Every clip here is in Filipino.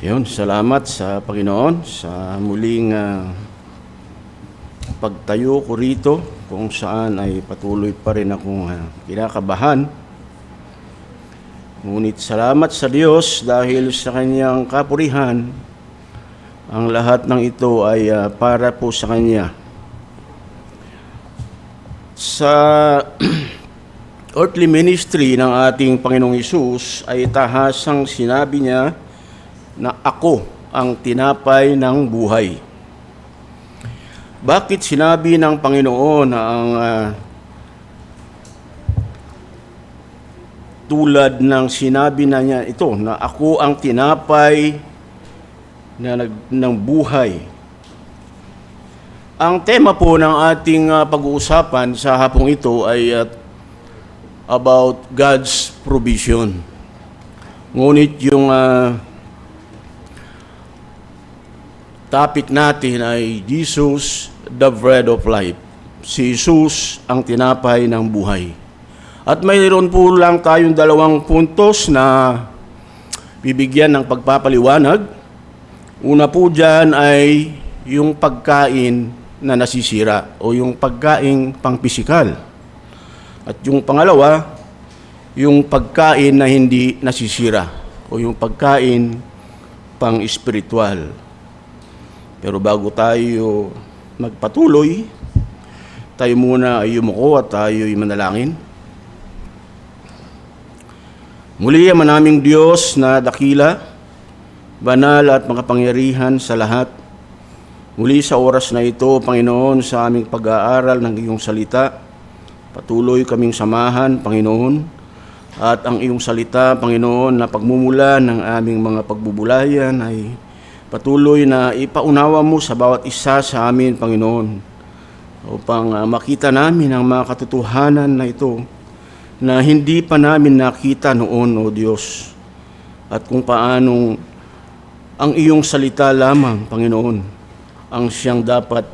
Yun, salamat sa Panginoon sa muling pagtayo ko rito kung saan ay patuloy pa rin akong kinakabahan. Ngunit salamat sa Diyos dahil sa Kanyang kapurihan, ang lahat ng ito ay para po sa Kanya. Sa earthly ministry ng ating Panginoong Hesus ay tahasang sinabi niya na ako ang tinapay ng buhay. Bakit sinabi ng Panginoon na ang tulad ng sinabi na niya ito, na ako ang tinapay ng buhay? Ang tema po ng ating pag-uusapan sa hapong ito ay about God's provision. Ngunit yung topic natin ay Jesus, the bread of life. Si Jesus ang tinapay ng buhay. At mayroon po lang tayong dalawang puntos na bibigyan ng pagpapaliwanag. Una po dyan ay yung pagkain na nasisira o yung pagkain pang-pisikal. At yung pangalawa, yung pagkain na hindi nasisira o yung pagkain pang-espiritual. Pero bago tayo magpatuloy, tayo muna ay yumuko at tayo ay manalangin. Muli ang manaming Diyos na dakila, banal at makapangyarihan sa lahat. Muli sa oras na ito, Panginoon, sa aming pag-aaral ng iyong salita, patuloy kaming samahan, Panginoon, at ang iyong salita, Panginoon, na pagmumula ng aming mga pagbubulayan ay patuloy na ipaunawa mo sa bawat isa sa amin, Panginoon, upang makita namin ang mga katotohanan na ito na hindi pa namin nakita noon, O Diyos, at kung paanong ang iyong salita lamang, Panginoon, ang siyang dapat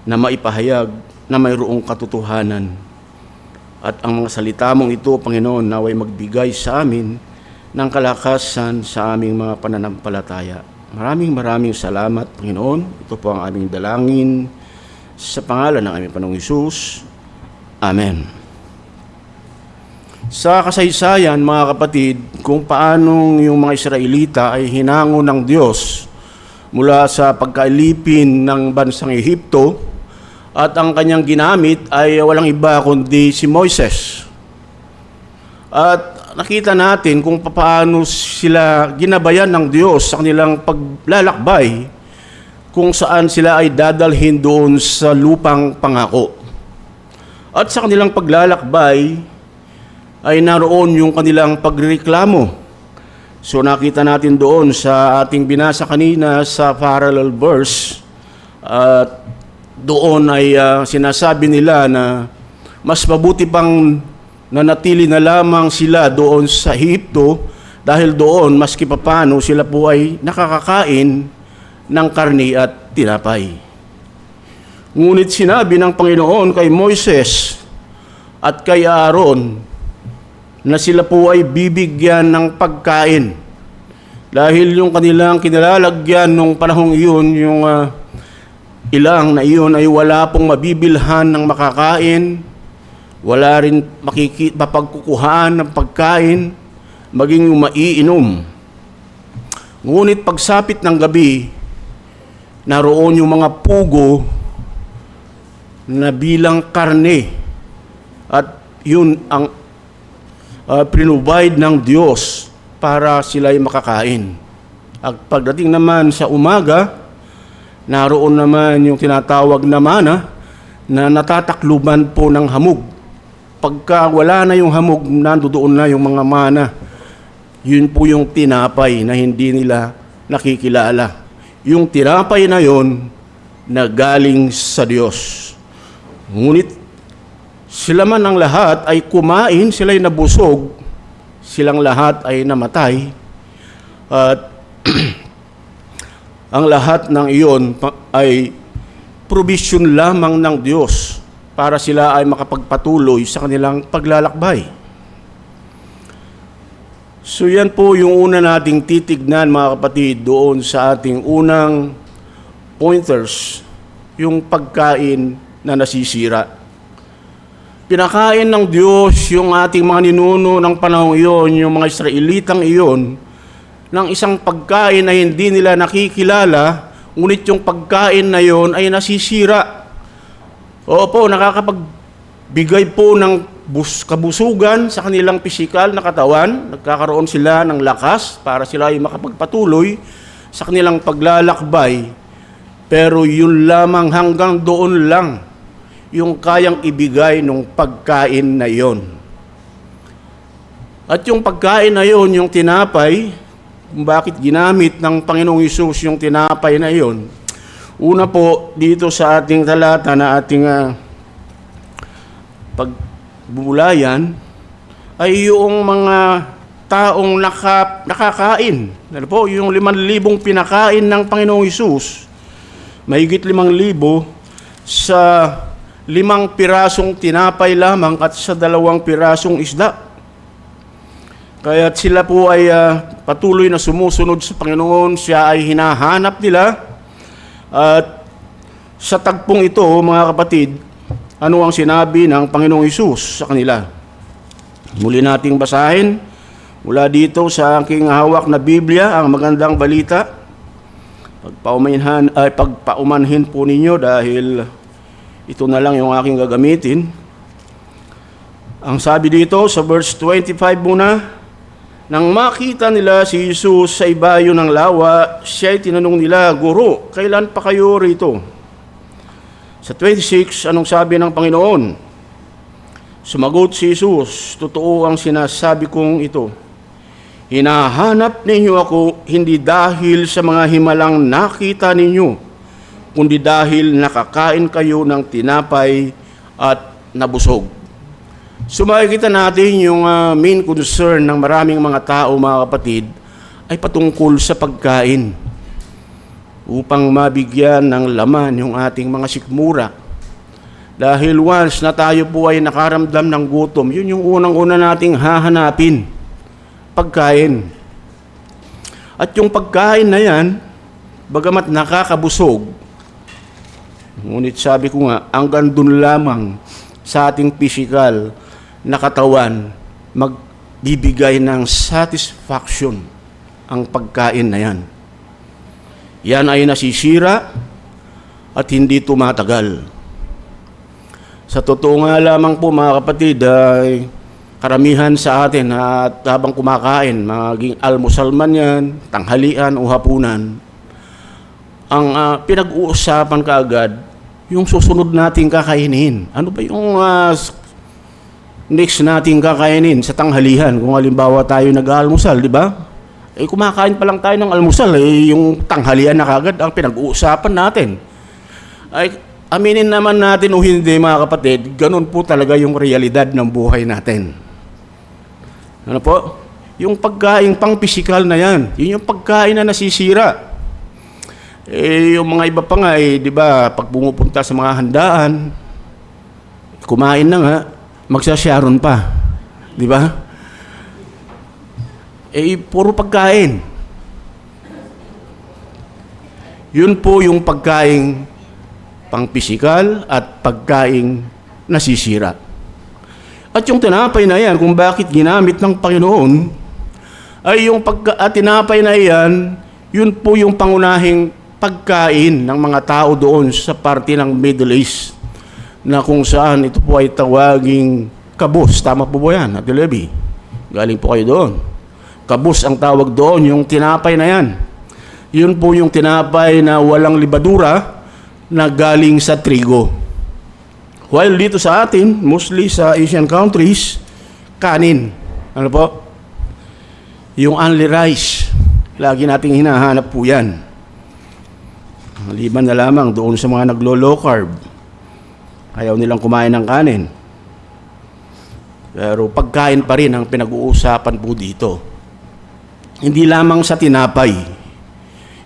na maipahayag na mayroong katotohanan. At ang mga salita mong ito, Panginoon, naway magbigay sa amin ng kalakasan sa aming mga pananampalataya. Maraming salamat, Panginoon. Ito po ang aming dalangin sa pangalan ng aming Panginoong Hesus. Amen. Sa kasaysayan, mga kapatid, kung paanong yung mga Israelita ay hinango ng Diyos mula sa pagkailipin ng bansang Ehipto, at ang kanyang ginamit ay walang iba kundi si Moises. At nakita natin kung paano sila ginabayan ng Diyos sa kanilang paglalakbay kung saan sila ay dadalhin doon sa lupang pangako. At sa kanilang paglalakbay ay naroon yung kanilang pagreklamo. So nakita natin doon sa ating binasa kanina sa parallel verse, at doon ay sinasabi nila na mas mabuti pang nanatili na lamang sila doon sa Ehipto dahil doon maski papano sila po ay nakakakain ng karni at tinapay. Ngunit sinabi ng Panginoon kay Moises at kay Aaron na sila po ay bibigyan ng pagkain dahil yung kanilang kinalalagyan nung panahong iyon, yung ilang na iyon ay wala pong mabibilhan ng makakain, wala rin mapagkukuhaan ng pagkain, maging maiinom. Ngunit pagsapit ng gabi, naroon yung mga pugo na bilang karne. At yun ang prinobide ng Diyos para sila ay makakain. At pagdating naman sa umaga, naroon naman yung tinatawag na mana na natatakluban po ng hamog. Pagka wala na yung hamog, nandoon na yung mga mana. Yun po yung tinapay na hindi nila nakikilala. Yung tinapay na yon na galing sa Diyos. Ngunit sila man ang lahat ay kumain, sila'y nabusog, silang lahat ay namatay. At ang lahat ng iyon ay provision lamang ng Diyos para sila ay makapagpatuloy sa kanilang paglalakbay. So yan po yung una nating titignan, mga kapatid, doon sa ating unang pointers, yung pagkain na nasisira. Pinakain ng Diyos yung ating mga ninuno ng panahong iyon, yung mga Israelitang iyon, ng isang pagkain na hindi nila nakikilala, ngunit yung pagkain na iyon ay nasisira. Opo, nakakapagbigay po ng kabusugan sa kanilang pisikal na katawan, nagkakaroon sila ng lakas para sila ay makapagpatuloy sa kanilang paglalakbay. Pero yun lamang, hanggang doon lang yung kayang ibigay ng pagkain na yon. At yung pagkain na yon, yung tinapay, kung bakit ginamit ng Panginoong Hesus yung tinapay na yon. Una po, dito sa ating talata na ating pagbubulayan, ay yung mga taong nakakain. Ano po, yung 5,000 pinakain ng Panginoong Hesus, mahigit 5,000 sa 5 pirasong tinapay lamang at sa 2 pirasong isda. Kaya sila po ay patuloy na sumusunod sa Panginoon, siya ay hinahanap nila. At sa tagpong ito, mga kapatid, ano ang sinabi ng Panginoong Hesus sa kanila? Muli nating basahin mula dito sa aking hawak na Biblia, ang magandang balita. Pagpaumanhin po ninyo dahil ito na lang yung aking gagamitin. Ang sabi dito sa verse 25 muna, nang makita nila si Jesus sa ibayo ng lawa, siya'y tinanong nila, Guro, kailan pa kayo rito? Sa 26, anong sabi ng Panginoon? Sumagot si Jesus, totoo ang sinasabi kong ito. Hinahanap ninyo ako hindi dahil sa mga himalang nakita ninyo, kundi dahil nakakain kayo ng tinapay at nabusog. So makikita natin yung main concern ng maraming mga tao, mga kapatid, ay patungkol sa pagkain upang mabigyan ng laman yung ating mga sikmura. Dahil once na tayo po ay nakaramdam ng gutom, yun yung unang-una nating hahanapin, pagkain. At yung pagkain na yan, bagamat nakakabusog, ngunit sabi ko nga, hanggang dun lamang sa ating pisikal na katawan, magbibigay ng satisfaction ang pagkain na yan. Yan ay nasisira at hindi tumatagal. Sa totoo nga lamang po, mga kapatid, ay karamihan sa atin at habang kumakain, maging almusal man yan, tanghalian o hapunan, ang pinag-uusapan kaagad, yung susunod nating kakainin. Ano ba yung next nating kakainin sa tanghalihan? Kung halimbawa tayo nag-almusal, di ba? Eh kumakain pa lang tayo ng almusal, yung tanghalian na kagad ang pinag-uusapan natin. Ay aminin naman natin o hindi, mga kapatid, ganun po talaga yung realidad ng buhay natin. Ano po? Yung pagkain pang pisikal na yan, yun yung pagkain na nasisira. Yung mga iba pa nga, di ba, pag pumupunta sa mga handaan, kumain na nga, magsasyaron pa. Di ba? Puro pagkain. Yun po yung pagkain pang pisikal at pagkain nasisira. At yung tinapay na yan, kung bakit ginamit ng Panginoon, ay yung tinapay na yan, yun po yung pangunahing pagkain ng mga tao doon sa parte ng Middle East, na kung saan ito po ay tawaging kabus. Tama po ba yan, Ate Levi? Galing po kayo doon. Kabus ang tawag doon, yung tinapay na yan. Yun po yung tinapay na walang libadura na galing sa trigo. While dito sa atin, mostly sa Asian countries, kanin. Ano po? Yung only rice. Lagi nating hinahanap po yan. Maliban na lamang doon sa mga naglo-low carb. Ayaw nilang kumain ng kanin. Pero pagkain pa rin ang pinag-uusapan po dito. Hindi lamang sa tinapay.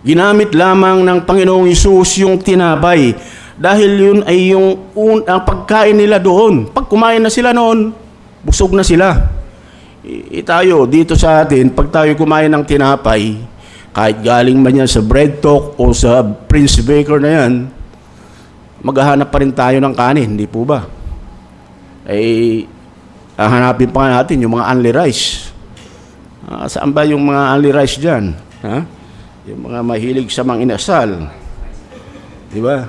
Ginamit lamang ng Panginoong Hesus yung tinapay dahil yun ay yung ang pagkain nila doon. Pag kumain na sila noon, busog na sila. Tayo, dito sa atin, pag tayo kumain ng tinapay, kahit galing man yan sa Bread Talk o sa Prince Baker na yan, maghahanap pa rin tayo ng kanin, hindi po ba? Hahanapin pa nga natin yung mga only rice. Saan ba yung mga only rice dyan? Ha? Yung mga mahilig sa mga inasal. Di ba?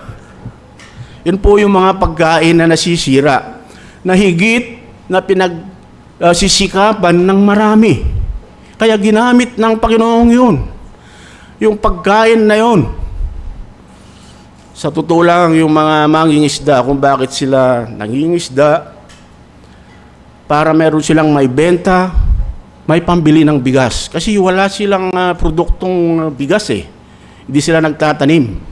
Yun po yung mga pagkain na nasisira, na higit na pinagsisikapan ng marami. Kaya ginamit ng Panginoon yun. Yung pagkain na yun. Sa totoo lang, yung mga mangingisda, kung bakit sila nangingisda, para meron silang may benta, may pambili ng bigas. Kasi wala silang produktong bigas eh. Hindi sila nagtatanim.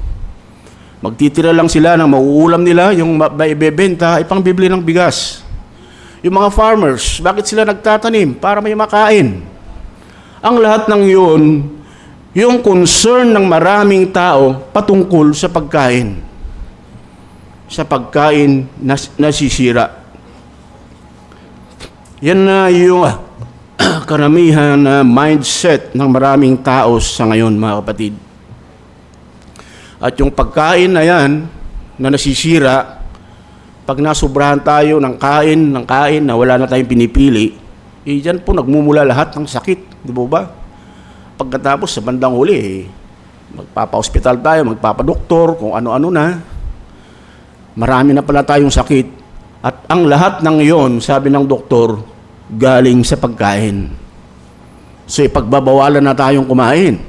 Magtitira lang sila ng mauulam nila, yung maibebenta ay pangbibili ng bigas. Yung mga farmers, bakit sila nagtatanim? Para may makain. Ang lahat ng yun, yung concern ng maraming tao patungkol sa pagkain. Sa pagkain nasisira. Yan na yung karamihan na mindset ng maraming tao sa ngayon, mga kapatid. At yung pagkain na yan, na nasisira, pag nasubrahan tayo ng kain na wala na tayong pinipili, dyan po nagmumula lahat ng sakit, di ba? Pagkatapos sa bandang huli, magpapa-hospital tayo, magpapadoktor, kung ano-ano na. Marami na pala tayong sakit. At ang lahat ng iyon, sabi ng doktor, galing sa pagkain. So ipagbabawalan na tayong kumain.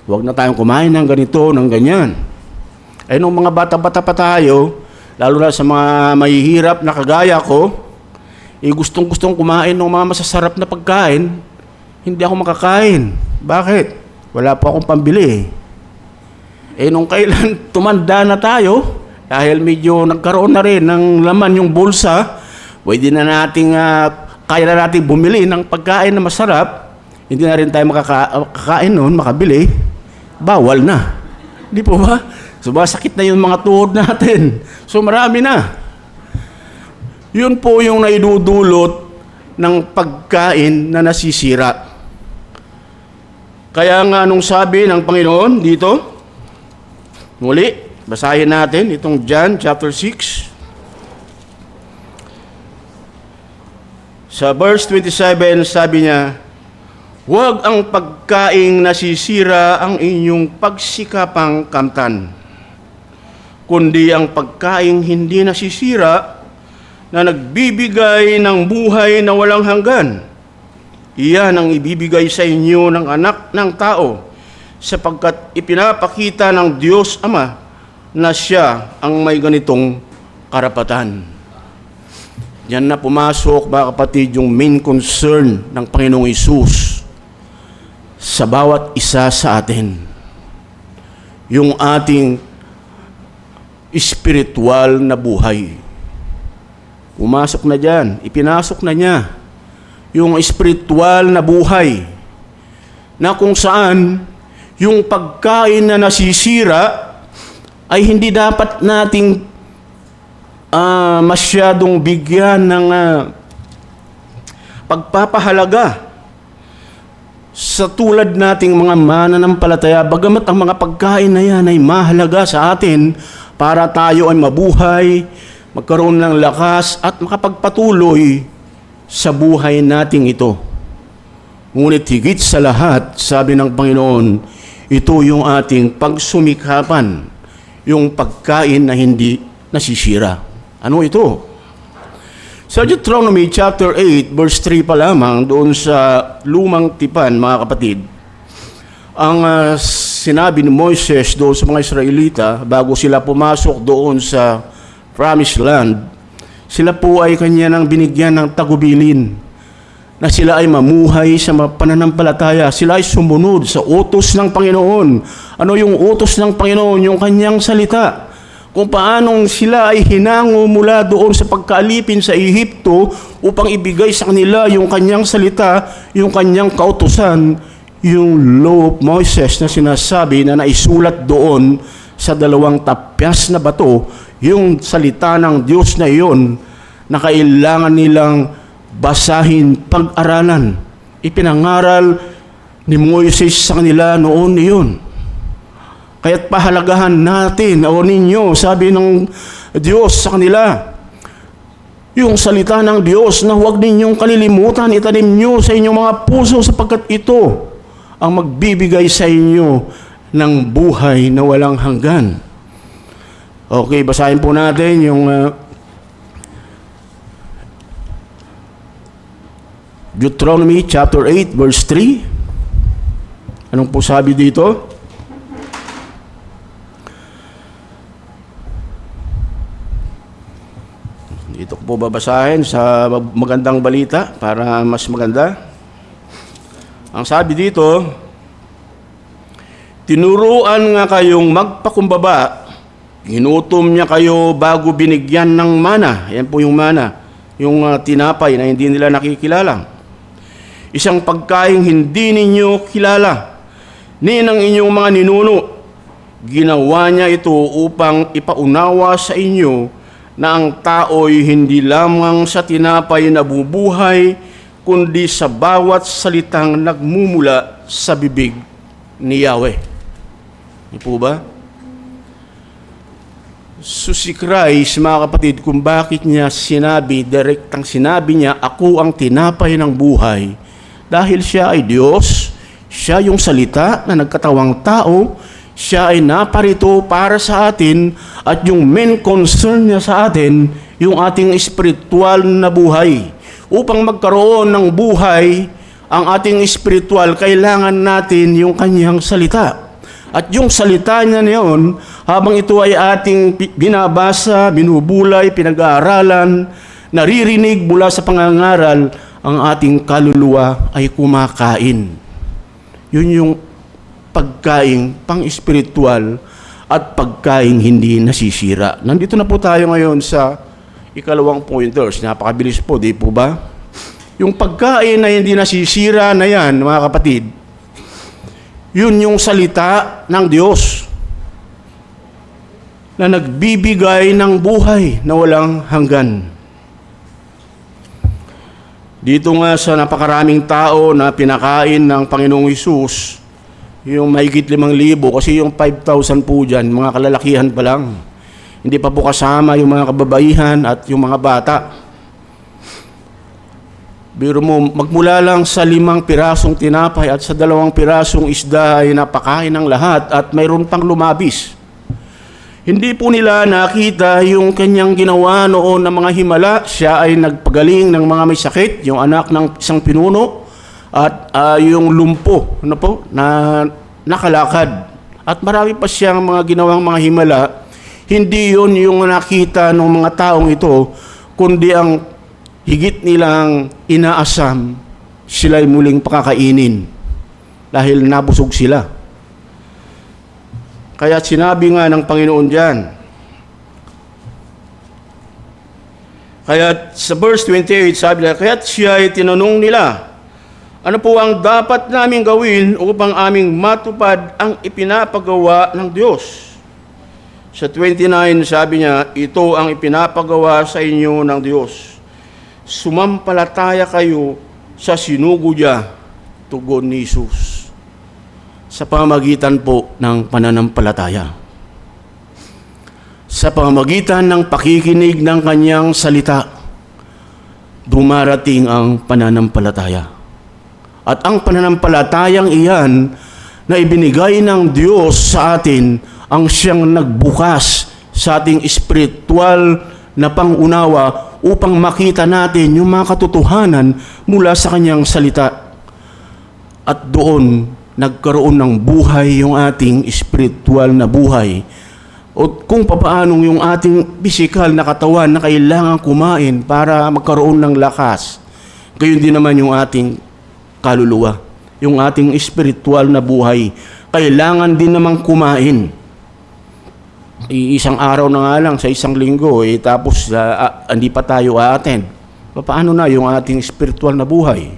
Huwag na tayong kumain ng ganito, ng ganyan. Nung mga bata-bata pa tayo, lalo na sa mga mahihirap na kagaya ko, gustong-gustong kumain ng mga masasarap na pagkain, hindi ako makakain. Bakit? Wala pa akong pambili. Nung kailan tumanda na tayo, dahil medyo nagkaroon na rin ng laman yung bulsa, pwede na nating, kaya na nating bumili ng pagkain na masarap, hindi na rin tayo makakain noon, makabili, bawal na. Di po ba? So, sakit na yung mga tuhod natin. So, marami na. Yun po yung naidudulot ng pagkain na nasisira. Kaya nga nung sabi ng Panginoon dito, muli, basahin natin itong John chapter 6. Sa verse 27, sabi niya, huwag ang pagkaing nasisira ang inyong pagsikapang kamtan, kundi ang pagkaing hindi nasisira na nagbibigay ng buhay na walang hanggan. Iyan ang ibibigay sa inyo ng anak ng tao, sapagkat ipinapakita ng Diyos Ama na siya ang may ganitong karapatan. Yan na pumasok, mga kapatid, yung main concern ng Panginoong Hesus sa bawat isa sa atin. Yung ating spiritual na buhay. Pumasok na dyan, ipinasok na niya yung spiritual na buhay na kung saan yung pagkain na nasisira ay hindi dapat nating masyadong bigyan ng pagpapahalaga sa tulad nating mga mananampalataya, bagamat ang mga pagkain na yan ay mahalaga sa atin para tayo ay mabuhay, magkaroon ng lakas at makapagpatuloy sa buhay nating ito. Ngunit higit sa lahat, sabi ng Panginoon, ito yung ating pagsumikapan, yung pagkain na hindi nasisira. Ano ito? Sa Deuteronomy chapter 8, verse 3 pa lamang, doon sa lumang tipan, mga kapatid, ang sinabi ni Moises doon sa mga Israelita, bago sila pumasok doon sa Promised Land, sila po ay kanya nang binigyan ng tagubilin na sila ay mamuhay sa pananampalataya. Sila ay sumunod sa utos ng Panginoon. Ano yung utos ng Panginoon? Yung kanyang salita. Kung paanong sila ay hinango mula doon sa pagkaalipin sa Ehipto upang ibigay sa kanila yung kanyang salita, yung kanyang kautusan, yung law of Moses na sinasabi na naisulat doon sa 2 tapyas na bato, yung salita ng Diyos na iyon na kailangan nilang basahin, pag-aralan. Ipinangaral ni Moises sa kanila noon iyon. Kaya't pahalagahan natin, o ninyo, sabi ng Diyos sa kanila, yung salita ng Diyos na huwag ninyong kalilimutan, itanim nyo sa inyong mga puso sapagkat ito ang magbibigay sa inyo ng buhay na walang hanggan. Okay, basahin po natin yung Deuteronomy chapter 8 verse 3. Anong po sabi dito? Dito ko po babasahin sa magandang balita para mas maganda. Ang sabi dito, tinuruan nga kayong magpakumbaba, ginutom niya kayo bago binigyan ng mana. Yan po yung mana, yung tinapay na hindi nila nakikilala. Isang pagkaing hindi ninyo kilala, ni ng inyong mga ninuno. Ginawa niya ito upang ipaunawa sa inyo na ang tao'y hindi lamang sa tinapay nabubuhay, kundi sa bawat salitang nagmumula sa bibig ni Yahweh. Di po ba? So si Christ, mga kapatid, kung bakit niya sinabi, direktang sinabi niya, ako ang tinapay ng buhay, dahil siya ay Diyos, siya yung salita na nagkatawang tao, siya ay naparito para sa atin, at yung main concern niya sa atin, yung ating spiritual na buhay. Upang magkaroon ng buhay, ang ating spiritual, kailangan natin yung kanyang salita. At yung salita niya niyon, habang ito ay ating binabasa, binubulay, pinag-aaralan, naririnig mula sa pangangaral, ang ating kaluluwa ay kumakain. Yun yung pagkain pang-espiritual at pagkain hindi nasisira. Nandito na po tayo ngayon sa ikalawang pointers. Napakabilis po, di po ba? Yung pagkain na hindi nasisira na yan, mga kapatid, yun yung salita ng Diyos na nagbibigay ng buhay na walang hanggan. Dito nga sa napakaraming tao na pinakain ng Panginoong Hesus, yung mahigit 5,000, kasi yung 5,000 po dyan, mga kalalakihan pa lang. Hindi pa po kasama yung mga kababaihan at yung mga bata. Biro mo, magmula lang sa 5 pirasong tinapay at sa 2 pirasong isda ay napakain ng lahat at mayroon pang lumabis. Hindi po nila nakita yung kanyang ginawa noon ng mga himala. Siya ay nagpagaling ng mga may sakit, yung anak ng isang pinuno, at yung lumpo na nakalakad. At marami pa siyang mga ginawang mga himala. Hindi yun yung nakita ng mga taong ito, kundi ang higit nilang inaasam, sila'y muling pakakainin dahil nabusog sila. Kaya sinabi nga ng Panginoon diyan. Kaya sa verse 28, sabi niya, kaya't siya ay tinanong nila, ano po ang dapat naming gawin upang aming matupad ang ipinapagawa ng Diyos? Sa 29, sabi niya, ito ang ipinapagawa sa inyo ng Diyos. Sumampalataya kayo sa sinugo niya, tugon ni Jesus, sa pamamagitan po ng pananampalataya. Sa pamamagitan ng pakikinig ng kanyang salita, dumarating ang pananampalataya. At ang pananampalatayang iyan na ibinigay ng Diyos sa atin ang siyang nagbukas sa ating espiritual na pangunawa upang makita natin yung mga katotohanan mula sa kanyang salita. At doon, nagkaroon ng buhay yung ating spiritual na buhay. O kung papaano yung ating physical na katawan na kailangan kumain para magkaroon ng lakas. Gayon din naman yung ating kaluluwa. Yung ating spiritual na buhay. Kailangan din namang kumain. Isang araw na nga lang sa isang linggo, tapos hindi pa tayo a-attend. Paano na yung ating spiritual na buhay?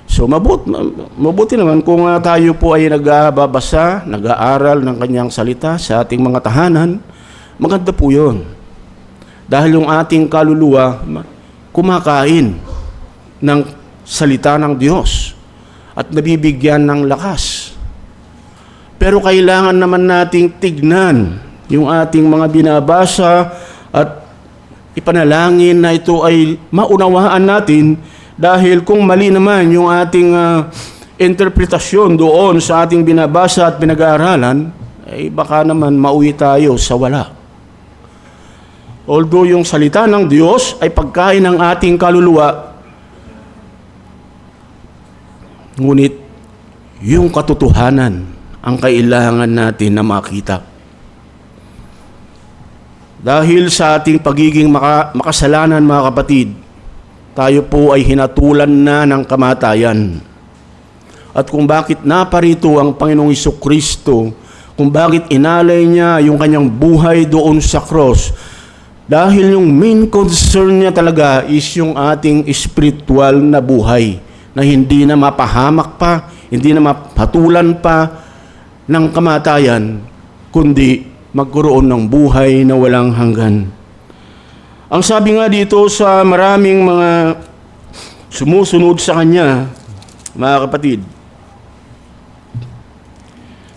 So mabuti naman kung tayo po ay nagbabasa, nag-aaral ng kanyang salita sa ating mga tahanan, maganda po yun. Dahil yung ating kaluluwa kumakain. ng salita ng Diyos at nabibigyan ng lakas. Pero kailangan naman nating tignan yung ating mga binabasa at ipanalangin na ito ay maunawaan natin, dahil kung mali naman yung ating interpretasyon doon sa ating binabasa at pinag-aaralan, ay baka naman mauwi tayo sa wala. Although yung salita ng Diyos ay pagkain ng ating kaluluwa, ngunit yung katotohanan ang kailangan natin na makita. Dahil sa ating pagiging makasalanan, mga kapatid, tayo po ay hinatulan na ng kamatayan. At kung bakit naparito ang Panginoong Jesucristo, kung bakit inalay niya yung kanyang buhay doon sa cross, dahil yung main concern niya talaga is yung ating spiritual na buhay, na hindi na mapahamak pa, hindi na mapatulan pa ng kamatayan, kundi magkaroon ng buhay na walang hanggan. Ang sabi nga dito sa maraming mga sumusunod sa Kanya, mga kapatid,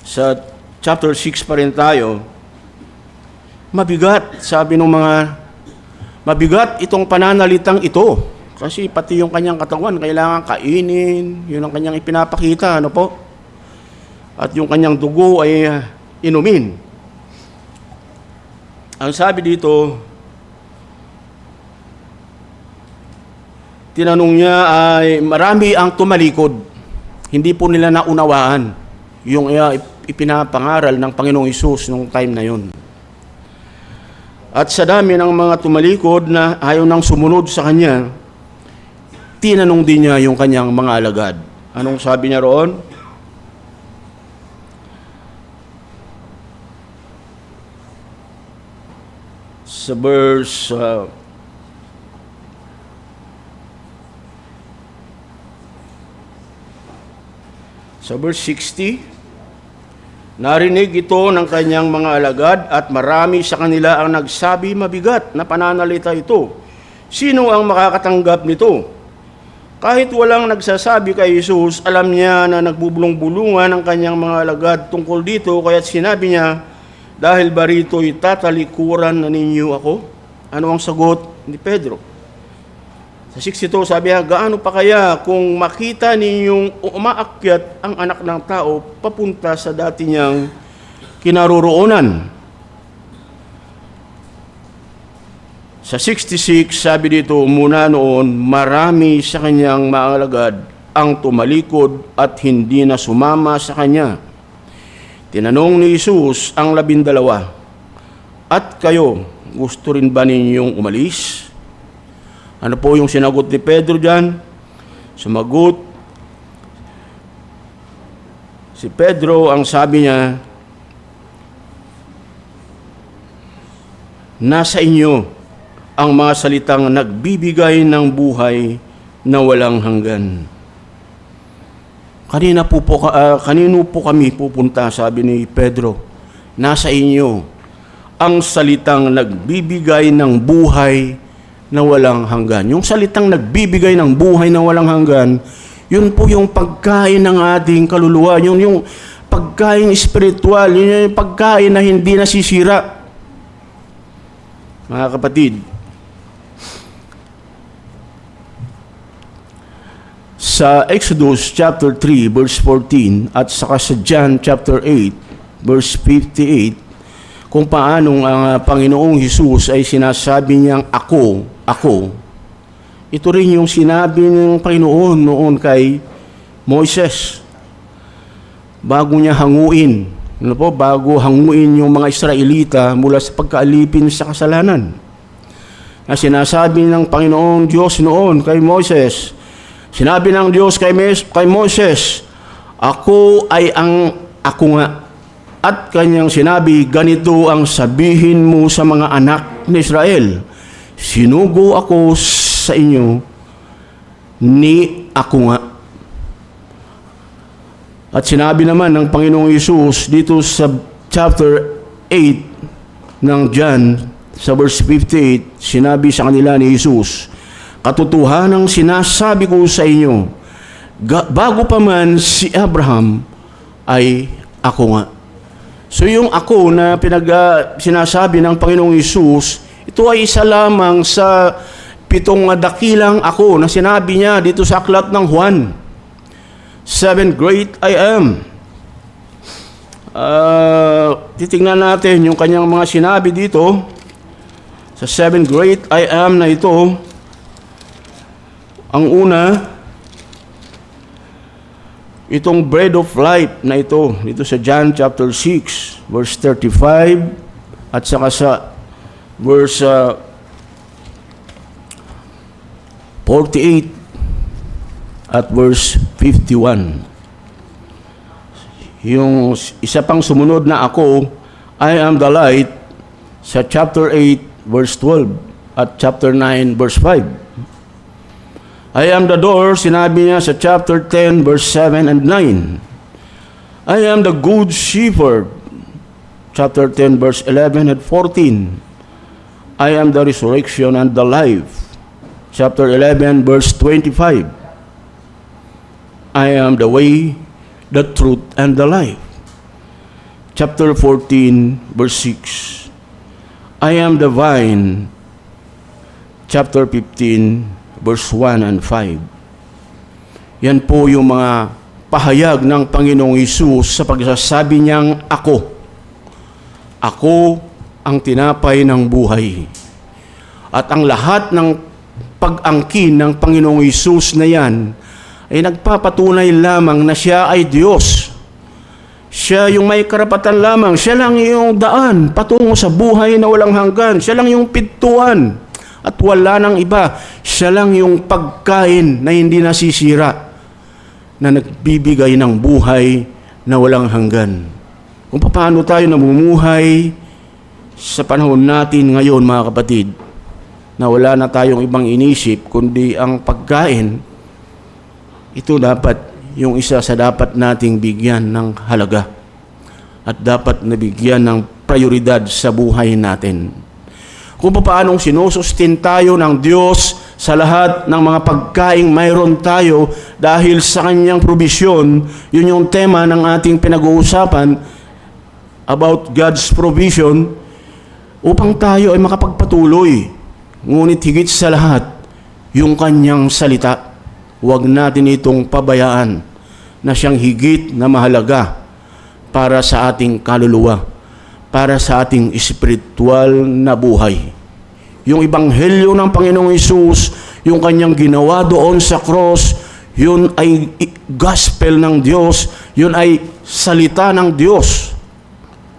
sa chapter 6 pa rin tayo, mabigat, sabi ng mga, mabigat itong pananalitang ito. Kasi pati yung kanyang katawan, kailangan kainin, yun ang kanyang ipinapakita, ano po? At yung kanyang dugo ay inumin. Ang sabi dito, tinanong niya ay marami ang tumalikod. Hindi po nila naunawaan yung ipinapangaral ng Panginoong Hesus nung time na yun. At sa dami ng mga tumalikod na ayaw nang sumunod sa Kanya, tinanong din niya yung kanyang mga alagad. Anong sabi niya roon? Sa verse sa verse 60, narinig ito ng kanyang mga alagad at marami sa kanila ang nagsabi, mabigat na pananalita ito. Sino ang makakatanggap nito? Kahit walang nagsasabi kay Jesus, alam niya na nagbubulong-bulungan ang kanyang mga alagad tungkol dito, kaya't sinabi niya, dahil ba rito'y tatalikuran na ninyo ako? Ano ang sagot ni Pedro? Sa 62, sabi niya, gaano pa kaya kung makita ninyong umaakyat ang anak ng tao papunta sa dati niyang kinaroroonan? Sa 66, sabi dito, muna noon, marami sa kanyang mga alagad ang tumalikod at hindi na sumama sa kanya. Tinanong ni Jesus ang 12, at kayo, gusto rin ba ninyong umalis? Ano po yung sinagot ni Pedro dyan? Sumagot si Pedro, ang sabi niya, nasa inyo ang mga salitang nagbibigay ng buhay na walang hanggan. Kanino po kami pupunta, sabi ni Pedro? Nasa inyo ang salitang nagbibigay ng buhay na walang hanggan. Yung salitang nagbibigay ng buhay na walang hanggan, yun po yung pagkain ng ating kaluluwa. Yun yung pagkain spiritual. Yun yung pagkain na hindi nasisira. Mga kapatid, sa Exodus chapter 3 verse 14 at saka sa John chapter 8 verse 58, kung paanong ang Panginoong Hesus ay sinasabi niyang ako. Ito rin yung sinabi ng Panginoon noon kay Moises. Bago niya hanguin, bago hanguin yung mga Israelita mula sa pagkaalipin sa kasalanan. Na sinasabi ng Panginoong Diyos noon kay Moises, sinabi ng Diyos kay Moises, ako ay ang ako nga. At kanyang sinabi, ganito ang sabihin mo sa mga anak ni Israel, sinugo ako sa inyo ni ako nga. At sinabi naman ng Panginoong Hesus dito sa chapter 8 ng John, sa verse 58, sinabi sa kanila ni Hesus, Katotohanang sinasabi ko sa inyo, bago pa man si Abraham, ay ako nga. So yung ako na sinasabi ng Panginoong Hesus, ito ay isa lamang sa 7 dakilang ako na sinabi niya dito sa aklat ng Juan. 7 great I am. Titingnan natin yung kanyang mga sinabi dito. Sa 7 great I am na ito, ang una, itong bread of life na ito, dito sa John chapter 6, verse 35, at saka sa verse 48 at verse 51. Yung isa pang sumunod na ako, I am the light, sa chapter 8, verse 12, at chapter 9, verse 5. I am the door, sinabi niya sa chapter 10, verse 7 and 9. I am the good shepherd, chapter 10, verse 11 and 14. I am the resurrection and the life, chapter 11, verse 25. I am the way, the truth, and the life, chapter 14, verse 6. I am the vine, chapter 15, verse 1 and 5. Yan po yung mga pahayag ng Panginoong Hesus sa pagsasabi niyang ako. Ako ang tinapay ng buhay. At ang lahat ng pag-angkin ng Panginoong Hesus na yan ay nagpapatunay lamang na siya ay Diyos. Siya yung may karapatan lamang. Siya lang yung daan patungo sa buhay na walang hanggan. Siya lang yung pintuan. At wala nang iba. Siya lang yung pagkain na hindi nasisira, na nagbibigay ng buhay na walang hanggan. Kung paano tayo namumuhay sa panahon natin ngayon, mga kapatid, na wala na tayong ibang inisip kundi ang pagkain, ito dapat yung isa sa dapat nating bigyan ng halaga at dapat nabigyan ng prioridad sa buhay natin. Kung paanong sinusustain tayo ng Diyos sa lahat ng mga pagkaing mayroon tayo dahil sa Kanyang probisyon, yun yung tema ng ating pinag-uusapan about God's provision upang tayo ay makapagpatuloy. Ngunit higit sa lahat, yung Kanyang salita, huwag natin itong pabayaan na siyang higit na mahalaga para sa ating kaluluwa, para sa ating espiritual na buhay. Yung ebanghelyo ng Panginoong Hesus, yung kanyang ginawa doon sa cross, yun ay gospel ng Diyos, yun ay salita ng Diyos.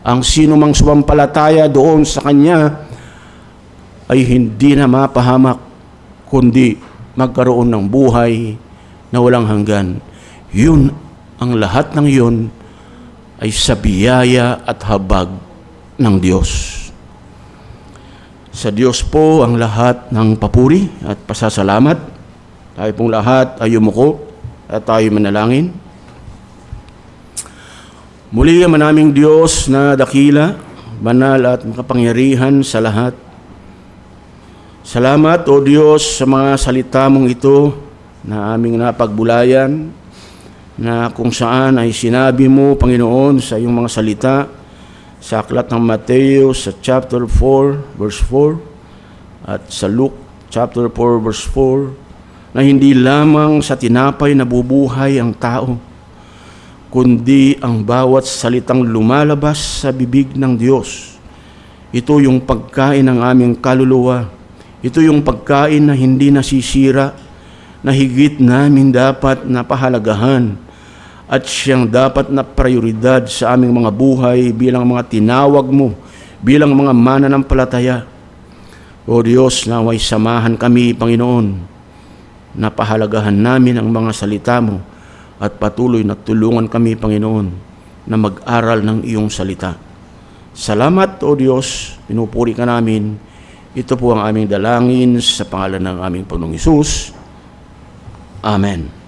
Ang sino mang sumampalataya doon sa Kanya ay hindi na mapahamak, kundi magkaroon ng buhay na walang hanggan. Yun, ang lahat ng yun ay sa biyaya at habag ng Diyos. Sa Diyos po ang lahat ng papuri at pasasalamat. Tayo pong lahat ay yumuko at tayo manalangin. Muli ang manaming Diyos na dakila, banal at makapangyarihan sa lahat. Salamat, O Diyos, sa mga salita mong ito na aming napagbulayan, na kung saan ay sinabi mo, Panginoon, sa iyong mga salita, sa aklat ng Mateo sa chapter 4, verse 4, at sa Luke chapter 4, verse 4, na hindi lamang sa tinapay nabubuhay ang tao, kundi ang bawat salitang lumalabas sa bibig ng Diyos. Ito yung pagkain ng aming kaluluwa. Ito yung pagkain na hindi nasisira, na higit namin dapat napahalagahan at siyang dapat na prioridad sa aming mga buhay bilang mga tinawag mo, bilang mga mananampalataya. O Diyos, naway samahan kami, Panginoon, na pahalagahan namin ang mga salita mo at patuloy na tulungan kami, Panginoon, na mag-aral ng iyong salita. Salamat, O Diyos, pinupuri ka namin. Ito po ang aming dalangin sa pangalan ng aming Panginoong Hesus. Amen.